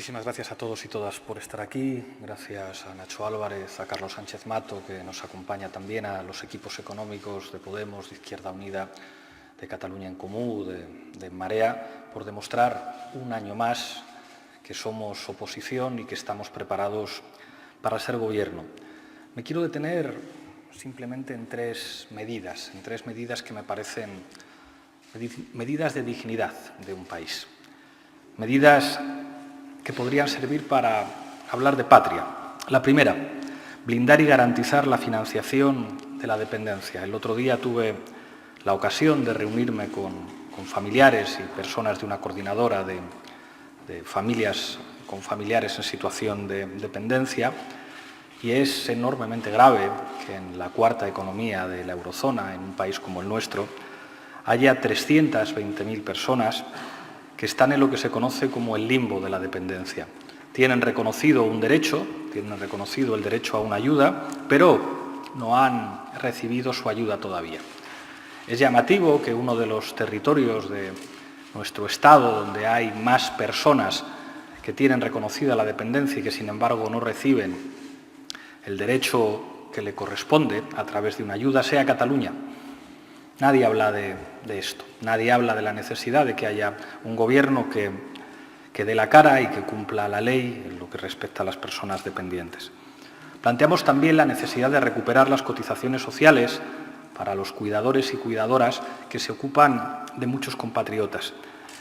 Muchísimas gracias a todos y todas por estar aquí. Gracias a Nacho Álvarez, a Carlos Sánchez Mato, que nos acompaña también, a los equipos económicos de Podemos, de Izquierda Unida, de Cataluña en Comú, de Marea, por demostrar un año más que somos oposición y que estamos preparados para ser gobierno. Me quiero detener simplemente en tres medidas que me parecen medidas de dignidad de un país. Medidas que podrían servir para hablar de patria. La primera, blindar y garantizar la financiación de la dependencia. El otro día tuve la ocasión de reunirme con familiares y personas de una coordinadora de familias con familiares en situación de dependencia, y es enormemente grave que en la cuarta economía de la eurozona, en un país como el nuestro, haya 320.000 personas que están en lo que se conoce como el limbo de la dependencia. Tienen reconocido un derecho, tienen reconocido el derecho a una ayuda, pero no han recibido su ayuda todavía. Es llamativo que uno de los territorios de nuestro Estado donde hay más personas que tienen reconocida la dependencia y que, sin embargo, no reciben el derecho que le corresponde a través de una ayuda sea Cataluña. Nadie habla de esto, nadie habla de la necesidad de que haya un gobierno que dé la cara y que cumpla la ley en lo que respecta a las personas dependientes. Planteamos también la necesidad de recuperar las cotizaciones sociales para los cuidadores y cuidadoras que se ocupan de muchos compatriotas.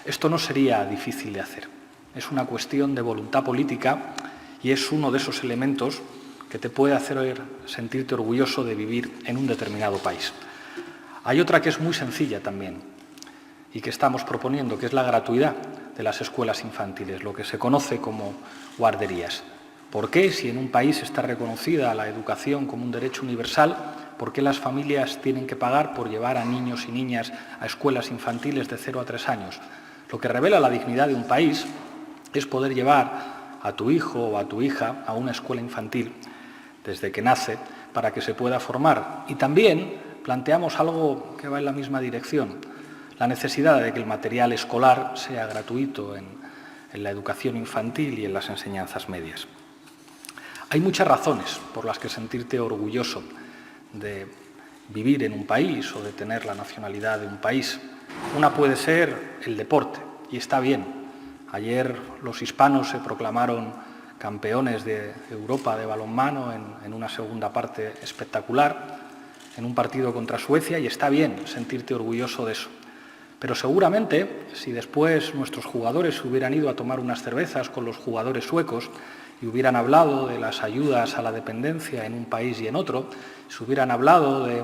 Esto no sería difícil de hacer. Es una cuestión de voluntad política y es uno de esos elementos que te puede hacer sentirte orgulloso de vivir en un determinado país. Hay otra que es muy sencilla también y que estamos proponiendo, que es la gratuidad de las escuelas infantiles, lo que se conoce como guarderías. ¿Por qué, si en un país está reconocida la educación como un derecho universal, por qué las familias tienen que pagar por llevar a niños y niñas a escuelas infantiles de 0 a 3 años? Lo que revela la dignidad de un país es poder llevar a tu hijo o a tu hija a una escuela infantil desde que nace para que se pueda formar. Y también planteamos algo que va en la misma dirección, la necesidad de que el material escolar sea gratuito en la educación infantil y en las enseñanzas medias. Hay muchas razones por las que sentirte orgulloso de vivir en un país o de tener la nacionalidad de un país. Una puede ser el deporte, y está bien. Ayer los hispanos se proclamaron campeones de Europa de balonmano en una segunda parte espectacular, en un partido contra Suecia, y está bien sentirte orgulloso de eso. Pero seguramente, si después nuestros jugadores hubieran ido a tomar unas cervezas con los jugadores suecos y hubieran hablado de las ayudas a la dependencia en un país y en otro, si hubieran hablado de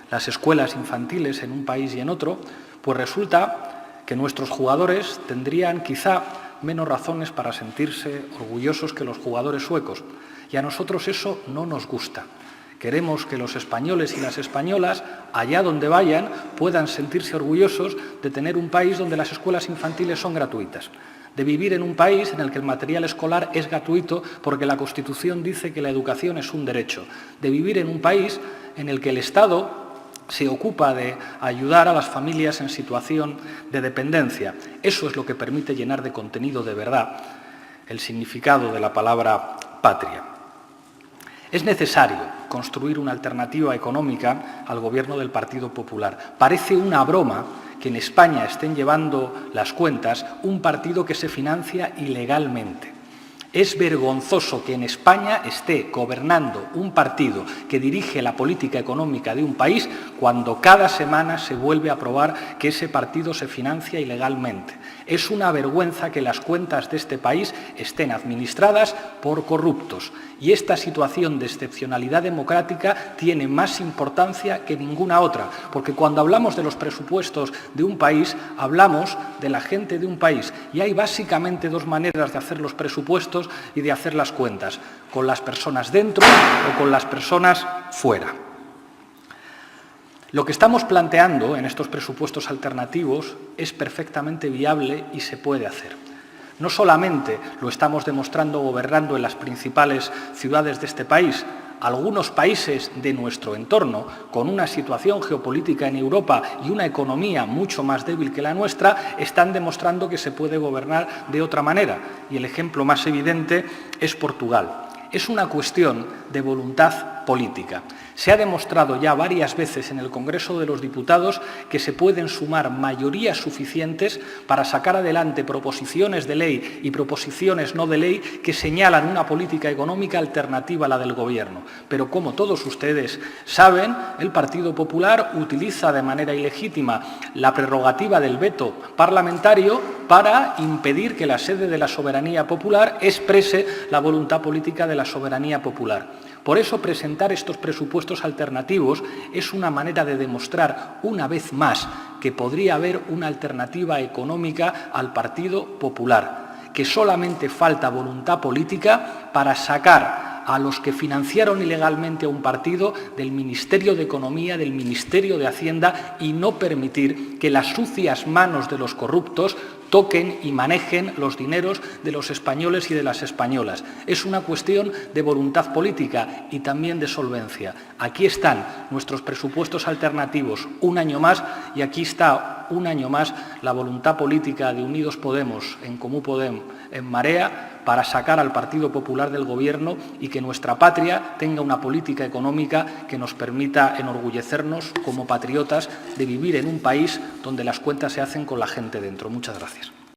las escuelas infantiles en un país y en otro, pues resulta que nuestros jugadores tendrían quizá menos razones para sentirse orgullosos que los jugadores suecos. Y a nosotros eso no nos gusta. Queremos que los españoles y las españolas, allá donde vayan, puedan sentirse orgullosos de tener un país donde las escuelas infantiles son gratuitas, de vivir en un país en el que el material escolar es gratuito porque la Constitución dice que la educación es un derecho, de vivir en un país en el que el Estado se ocupa de ayudar a las familias en situación de dependencia. Eso es lo que permite llenar de contenido de verdad el significado de la palabra patria. Es necesario construir una alternativa económica al gobierno del Partido Popular. Parece una broma que en España estén llevando las cuentas un partido que se financia ilegalmente. Es vergonzoso que en España esté gobernando un partido que dirige la política económica de un país cuando cada semana se vuelve a probar que ese partido se financia ilegalmente. Es una vergüenza que las cuentas de este país estén administradas por corruptos. Y esta situación de excepcionalidad democrática tiene más importancia que ninguna otra, porque cuando hablamos de los presupuestos de un país, hablamos de la gente de un país. Y hay básicamente dos maneras de hacer los presupuestos y de hacer las cuentas, con las personas dentro o con las personas fuera. Lo que estamos planteando en estos presupuestos alternativos es perfectamente viable y se puede hacer. No solamente lo estamos demostrando gobernando en las principales ciudades de este país, algunos países de nuestro entorno, con una situación geopolítica en Europa y una economía mucho más débil que la nuestra, están demostrando que se puede gobernar de otra manera. Y el ejemplo más evidente es Portugal. Es una cuestión de voluntad política. Se ha demostrado ya varias veces en el Congreso de los Diputados que se pueden sumar mayorías suficientes para sacar adelante proposiciones de ley y proposiciones no de ley que señalan una política económica alternativa a la del Gobierno. Pero como todos ustedes saben, el Partido Popular utiliza de manera ilegítima la prerrogativa del veto parlamentario para impedir que la sede de la soberanía popular exprese la voluntad política de la soberanía popular. Por eso, presentar estos presupuestos alternativos es una manera de demostrar una vez más que podría haber una alternativa económica al Partido Popular, que solamente falta voluntad política para sacar a los que financiaron ilegalmente a un partido del Ministerio de Economía, del Ministerio de Hacienda y no permitir que las sucias manos de los corruptos toquen y manejen los dineros de los españoles y de las españolas. Es una cuestión de voluntad política y también de solvencia. Aquí están nuestros presupuestos alternativos un año más y aquí está un año más la voluntad política de Unidos Podemos, en Comú Podem, en Marea, para sacar al Partido Popular del Gobierno y que nuestra patria tenga una política económica que nos permita enorgullecernos como patriotas de vivir en un país donde las cuentas se hacen con la gente dentro. Muchas gracias.